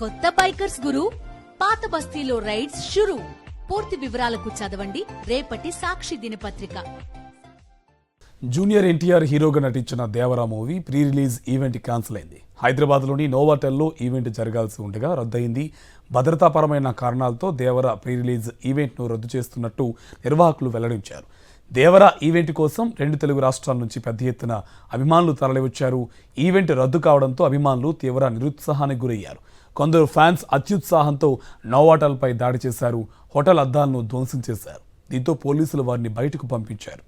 కొత్త బైకర్స్ గురు, పాత బస్తీలో రైడ్స్ షురు. పూర్తి వివరాలకు చదవండి రేపటి సాక్షి దినపత్రిక. జూనియర్ ఎన్టీఆర్ హీరోగా నటించిన Devara movie pre release event cancel అయింది. హైదరాబాద్లోని నోవాటెల్లో ఈవెంట్ జరగాల్సి ఉండగా రద్దయింది. భద్రతాపరమైన కారణాలతో దేవరా ప్రీ రిలీజ్ ఈవెంట్ను రద్దు చేస్తున్నట్టు నిర్వాహకులు వెల్లడించారు. దేవరా ఈవెంట్ కోసం 2 తెలుగు రాష్ట్రాల నుంచి పెద్ద ఎత్తున అభిమానులు తరలివచ్చారు. ఈవెంట్ రద్దు కావడంతో అభిమానులు తీవ్ర నిరుత్సాహానికి గురయ్యారు. కొందరు ఫ్యాన్స్ అత్యుత్సాహంతో నోవాటెల్పై దాడి చేశారు. హోటల్ అద్దాలను ధ్వంసం చేశారు. దీంతో పోలీసులు వారిని బయటకు పంపించారు.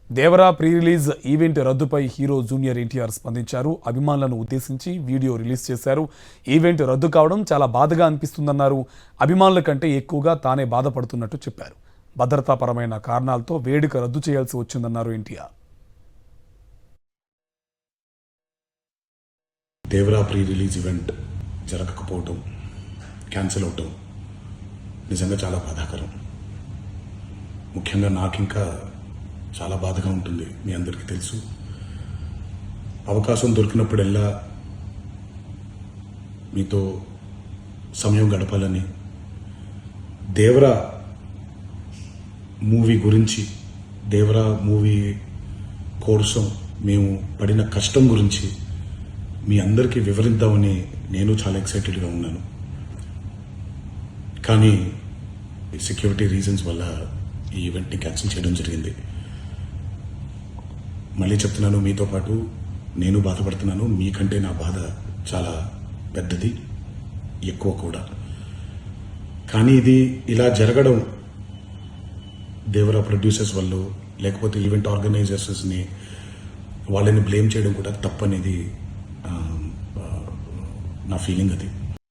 దేవరా ప్రీ రిలీజ్ ఈవెంట్ రద్దుపై హీరో జూనియర్ ఎన్టీఆర్ స్పందించారు. అభిమానులను ఉద్దేశించి వీడియో రిలీజ్ చేశారు. ఈవెంట్ రద్దు కావడం చాలా బాధగా అనిపిస్తుందన్నారు. అభిమానుల కంటే ఎక్కువగా తానే బాధపడుతున్నట్టు చెప్పారు. భద్రతాపరమైన కారణాలతో వేడుక రద్దు చేయాల్సి వచ్చిందన్నారు NTR. Devara pre release event జరగకపోవటం, క్యాన్సిల్ అవటం నిజంగా చాలా బాధాకరం. ముఖ్యంగా నాకు ఇంకా చాలా బాధగా ఉంటుంది. మీ అందరికీ తెలుసు, అవకాశం దొరికినప్పుడల్లా మీతో సమయం గడపాలని, దేవరా మూవీ గురించి, దేవరా మూవీ కోసం మేము పడిన కష్టం గురించి మీ అందరికీ వివరిద్దామని నేను చాలా ఎక్సైటెడ్గా ఉన్నాను. కానీ సెక్యూరిటీ రీజన్స్ వల్ల ఈ ఈవెంట్ని క్యాన్సిల్ చేయడం జరిగింది. మళ్ళీ చెప్తున్నాను, మీతో పాటు నేను బాధపడుతున్నాను. మీకంటే నా బాధ చాలా పెద్దది, ఎక్కువ కూడా. కానీ ఇది ఇలా జరగడం దేవరా ప్రొడ్యూసర్స్ వల్ల, లేకపోతే ఈవెంట్ ఆర్గనైజర్స్ని వాళ్ళని బ్లేమ్ చేయడం కూడా తప్పనేది నా ఫీలింగ్. అది